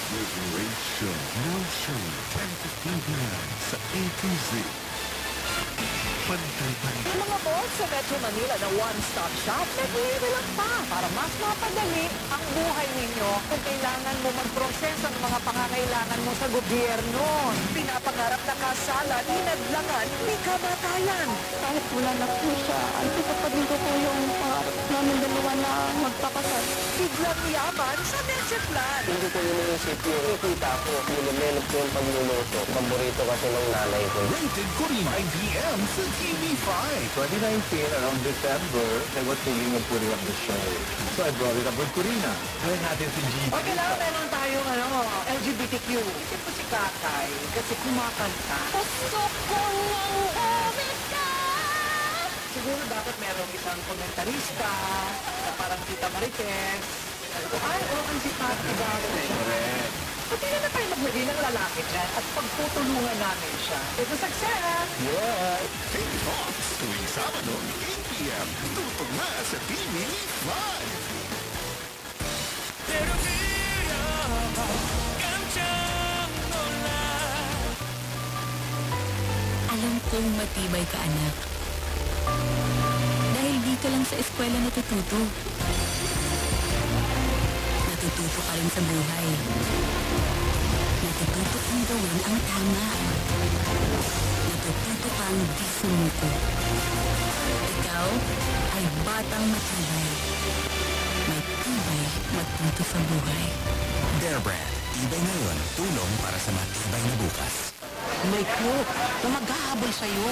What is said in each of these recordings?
Liberation. Now showing 10:15 p.m. sa A to Z. Pantay-pantay. Mga boss sa Metro Manila na one-stop shop, nag-iilan pa para mas mapadali ang buhay ninyo kung kailangan mo magproseso ng mga pangangailangan mo sa gobyerno. Pinapangarap na kasalan, inadlangan, ni kamatayan. Kahit wala na po siya, ipapagin ko po yung pangarap namin dalawa na magpakasal. Biglang yaman sa Medjeplan. Hindi ko iniisip yung ikita ko. Nilumelop ko yung pagluluto. Paborito kasi ng nanay ko. Rated ko rin 9 p.m. sa TV5. 2019, around December, I was thinking of putting up the show. So I brought it up with Corina. Gawin natin si G. Okay lang, meron tayong LGBTQ. Isip ko si Kakay kasi kumakanta. Gusto ko ng umika! Siguro dapat merong isang komentarista na parang Tita Marites. Ay, ang si Pati Garden. Correct. Pati na tayo maglagay ng lalaki dyan at pagtutulungan namin siya. Ito success! Yeah. Take Talks tuwing Sabado, 8 p.m. Tutog na sa TV5. Alam kong matibay ka, anak. Dahil dito lang sa eskwela natututo. Natututo ka rin sa buhay. Natututo kang gawin ang tama. Natututo kang di sumuko. Ikaw ay batang matibay. May tibay matuto sa buhay. Bear Brand. Tibay ngayon, tulong para sa matibay na bukas. May cook na maghahabol sa'yo.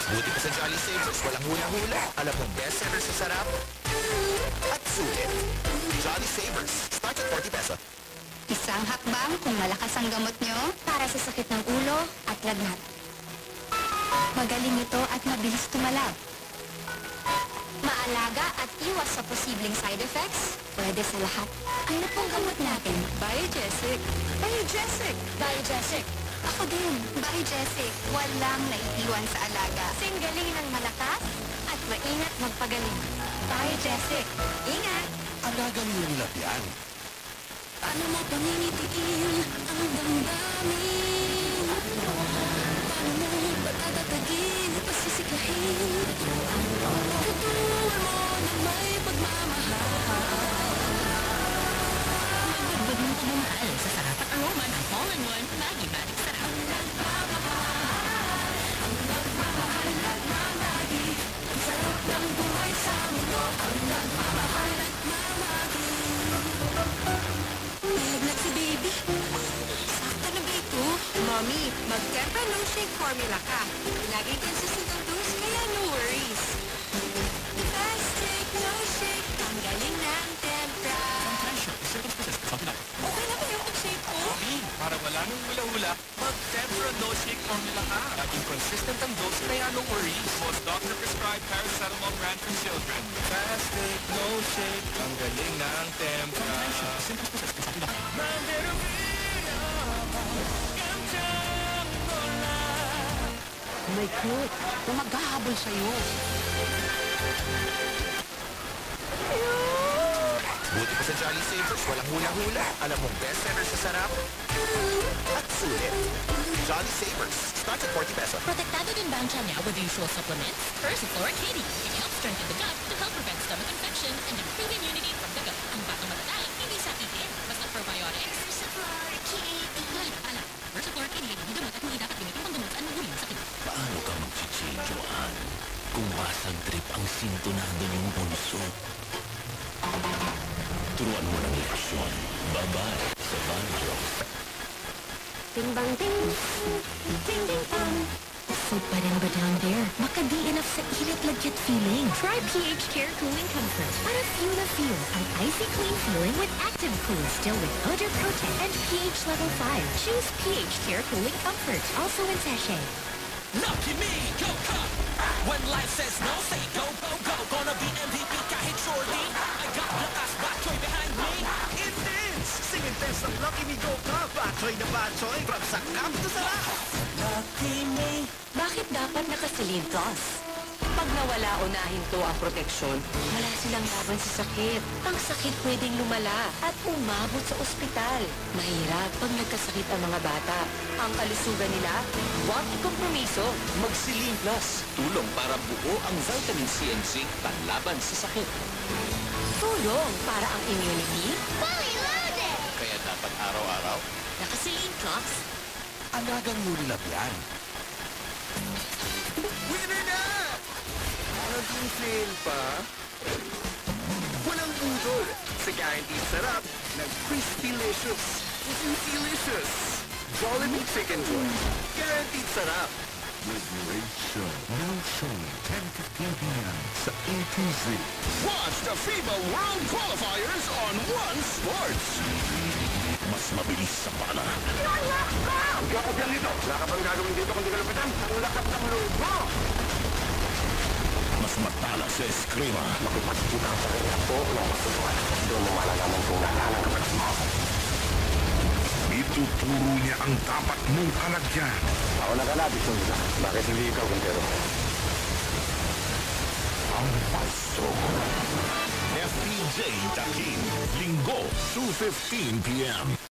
Buti pa sa Jolly Savers, walang hula-hula. Alam mo, best seller sa sarap at sulit. Jolly Savers, start at 40 peso. Isang hakbang kung malakas ang gamot nyo para sa sakit ng ulo at lagnat. Magaling ito at mabilis tumalab. Maalaga at iwas sa posibleng side effects, pwede sa lahat. Ano pong gamot natin? Biogesic. Biogesic! Biogesic! Ako din, Biogesic. Walang naiiwan sa alaga. Singgaling ng malakas at maingat magpagaling. Biogesic. Ingat! Alagang ulap yan. Ano mo panginitiin ang damdamin? Paano mo patatatagin at pasisiklahin? Tuturuan mo na may pagmamahal. Magbag ng pagmamahal sa sarap at aroma ng all-in-one Maggi Matic Sarap. Sarap ng buhay sa mundo. Ang nagmamahal at mamagi. Naglag si baby. Sakto na ba ito? Mommy, mag-Tempra No Shake formula ka. Lagi consistent ang dose, kaya no worries. Fast take, no shake. Ang galing ng Tempra. Okay na ba yung shake ko? Para wala nang hula-hula, mag-Tempra No Shake formula ka. Laging consistent ang dose, kaya no worries. Most doctor-prescribed paracetamol brand for children. Fast take, no shake. Ang galing ng Tempra. May cook na maghahabol sa'yo. Buti pa sa Jolly Savers, walang hula-hula. Alam mo, best seller sa sarap at sulit. Jolly Savers, start at 40 peso. Protektado din ba ang tiyan niya with the usual supplements? First, Flora Katie. It helps strengthen the gut to help prevent stomach infection and improve immunity from the gut. Ang batang matatay, hindi sa itin. Basta probiotics. First, Flora Katie. Alam, First, Flora Katie, hindi gamot at hindi dapat gamitin pang gamot sa anong sakit. Paano ka mag-change, Joanne? Kung basag trip ang sintonado niyong bunso. Turuan mo ng leksyon. Bye-bye sa Banjos. Ting bang ting. Ting ding pang. So pa rin ba down there? Baka di enough sa ilit-lagkit feeling. Try pH Care Cooling Comfort. Para feel na feel ang icy clean feeling with active cool still with odor protect and pH level 5. Choose pH Care Cooling Comfort. Also in sachet. Lucky me, go cup. When life says no, say go, go, go. Gonna be MVP kahit shorty. I got lakas batchoy behind me. It is! Singing best ng Lucky Me Go Ka! Batchoy na batchoy from Sakam to Sarap! Lucky me. Bakit dapat naka-sleeve gloss? Kapag nawala o nahinto ang proteksyon, wala silang laban sa sakit. Ang sakit pwedeng lumala at umabot sa ospital. Mahirap pag nagkasakit ang mga bata. Ang kalusugan nila, huwag ikompromiso. Magsilin Plus, tulong para buo ang vitamin C and zinc panlaban sa sakit. Tulong para ang immunity. Fully loaded! Kaya dapat araw-araw, Nakasilin Plus. alagang mulap yan. Winner na! Naging fail pa? Walang budol sa guaranteed sarap ng Crispy-licious. Juicy-licious. Jollibee Chicken Joy. Guaranteed sarap. Liberation. Now showing 10:15 p.m. sa A to Z. Watch the FIBA World Qualifiers on One Sports. Mas mabilis sa pala. Kapag yan dito, wala ka bang gagawin dito kung di ka lupitan? Ang lakas ng loob mo! Mas matala sa eskrima. Makipagkita ka sa kanya po ng masusuan. Doon mo malalaman kung nasaan ang kapatid mo. Ituturo niya ang dapat mong halagyan. Ako na ka na, Bisonza. Bakit hindi ikaw, Quintero? Ang paso. FPJ Takin. Linggo, 2:15 p.m.